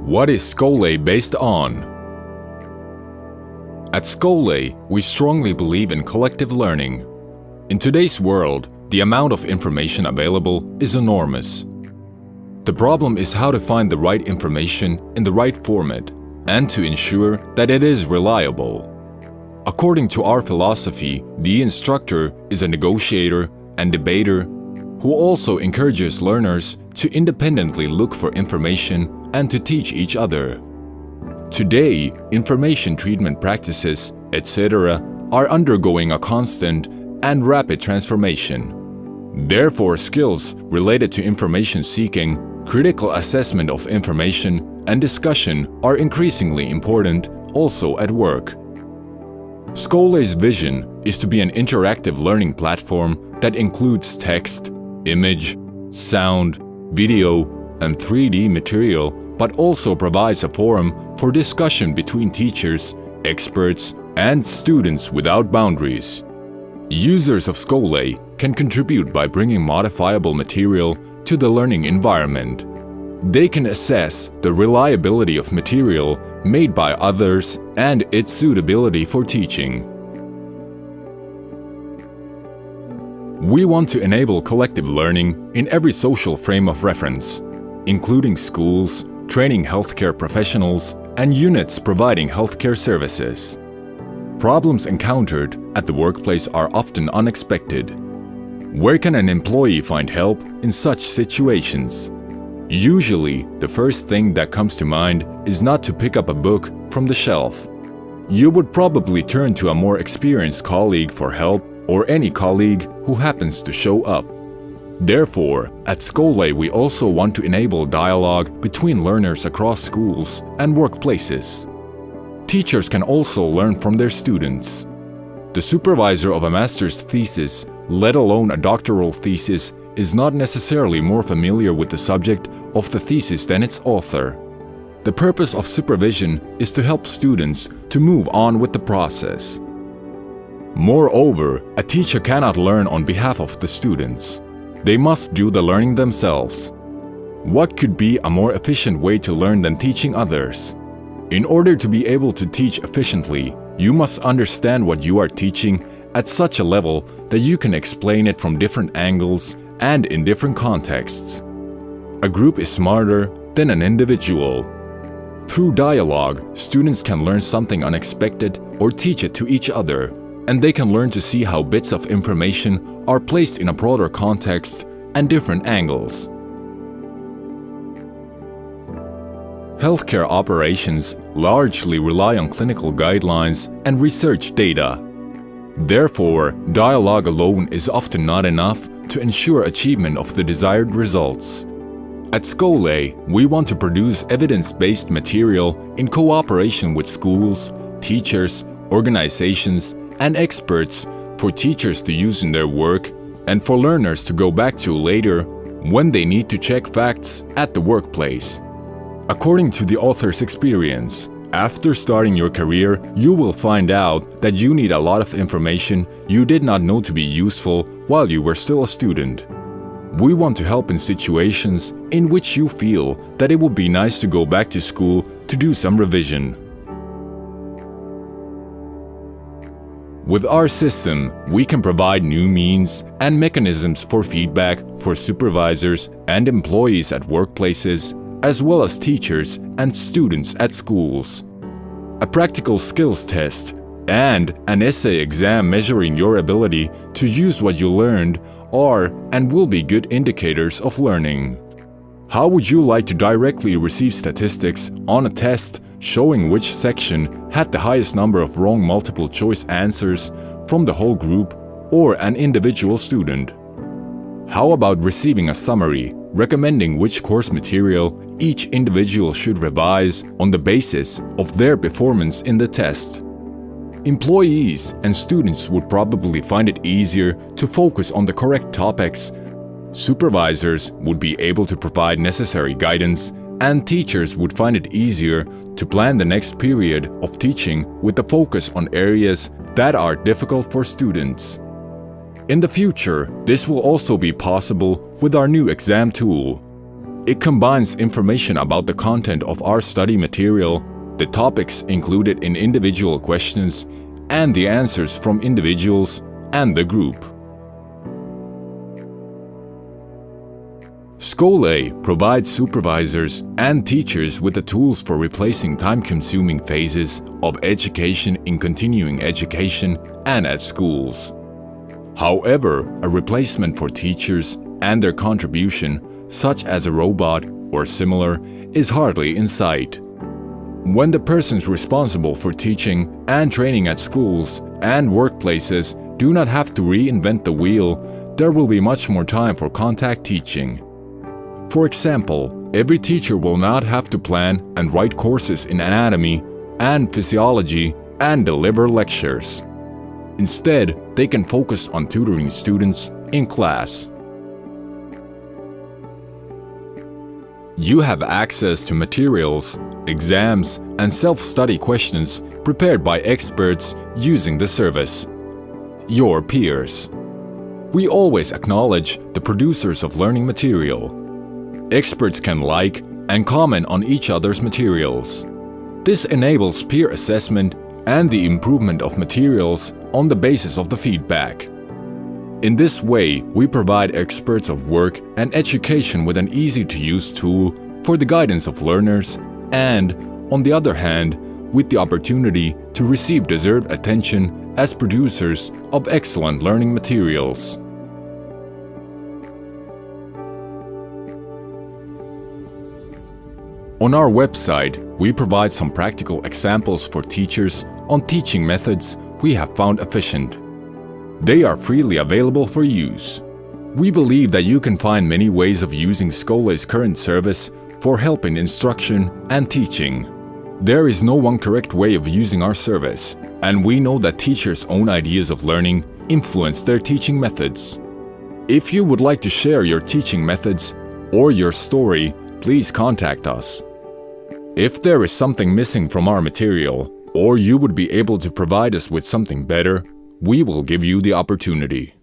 What is Skhole based on? At Skhole, we strongly believe in collective learning. In today's world, the amount of information available is enormous. The problem is how to find the right information in the right format and to ensure that it is reliable. According to our philosophy, the instructor is a negotiator and debater who also encourages learners to independently look for information and to teach each other. Today, information treatment practices, etc., are undergoing a constant and rapid transformation. Therefore, skills related to information seeking, critical assessment of information, and discussion are increasingly important also at work. Skhole's vision is to be an interactive learning platform that includes text, image, sound, video, and 3D material, but also provides a forum for discussion between teachers, experts, and students without boundaries. Users of Skhole can contribute by bringing modifiable material to the learning environment. They can assess the reliability of material made by others and its suitability for teaching. We want to enable collective learning in every social frame of reference, including schools, training healthcare professionals, and units providing healthcare services. Problems encountered at the workplace are often unexpected. Where can an employee find help in such situations? Usually, the first thing that comes to mind is not to pick up a book from the shelf. You would probably turn to a more experienced colleague for help or any colleague who happens to show up. Therefore, at Skhole we also want to enable dialogue between learners across schools and workplaces. Teachers can also learn from their students. The supervisor of a master's thesis, let alone a doctoral thesis, is not necessarily more familiar with the subject of the thesis than its author. The purpose of supervision is to help students to move on with the process. Moreover, a teacher cannot learn on behalf of the students. They must do the learning themselves. What could be a more efficient way to learn than teaching others? In order to be able to teach efficiently, you must understand what you are teaching at such a level that you can explain it from different angles and in different contexts. A group is smarter than an individual. Through dialogue, students can learn something unexpected or teach it to each other, and they can learn to see how bits of information are placed in a broader context and different angles. Healthcare operations largely rely on clinical guidelines and research data. Therefore, dialogue alone is often not enough to ensure achievement of the desired results. At Skhole, we want to produce evidence-based material in cooperation with schools, teachers, organizations, and experts for teachers to use in their work and for learners to go back to later when they need to check facts at the workplace. According to the author's experience, after starting your career, you will find out that you need a lot of information you did not know to be useful while you were still a student. We want to help in situations in which you feel that it would be nice to go back to school to do some revision. With our system, we can provide new means and mechanisms for feedback for supervisors and employees at workplaces, as well as teachers and students at schools. A practical skills test and an essay exam measuring your ability to use what you learned are and will be good indicators of learning. How would you like to directly receive statistics on a test showing which section had the highest number of wrong multiple choice answers from the whole group or an individual student? How about receiving a summary recommending which course material each individual should revise on the basis of their performance in the test? Employees and students would probably find it easier to focus on the correct topics. Supervisors would be able to provide necessary guidance, and teachers would find it easier to plan the next period of teaching with the focus on areas that are difficult for students. In the future, this will also be possible with our new exam tool. It combines information about the content of our study material, the topics included in individual questions, and the answers from individuals and the group. Skhole provides supervisors and teachers with the tools for replacing time-consuming phases of education in continuing education and at schools. However, a replacement for teachers and their contribution, such as a robot or similar, is hardly in sight. When the persons responsible for teaching and training at schools and workplaces do not have to reinvent the wheel, there will be much more time for contact teaching. For example, every teacher will not have to plan and write courses in anatomy and physiology and deliver lectures. Instead, they can focus on tutoring students in class. You have access to materials, exams, and self-study questions prepared by experts using the service. Your peers. We always acknowledge the producers of learning material. Experts can like and comment on each other's materials. This enables peer assessment and the improvement of materials on the basis of the feedback. In this way, we provide experts of work and education with an easy-to-use tool for the guidance of learners and, on the other hand, with the opportunity to receive deserved attention as producers of excellent learning materials. On our website, we provide some practical examples for teachers on teaching methods we have found efficient. They are freely available for use. We believe that you can find many ways of using Skhole's current service for help in instruction and teaching. There is no one correct way of using our service, and we know that teachers' own ideas of learning influence their teaching methods. If you would like to share your teaching methods or your story, please contact us. If there is something missing from our material, or you would be able to provide us with something better, we will give you the opportunity.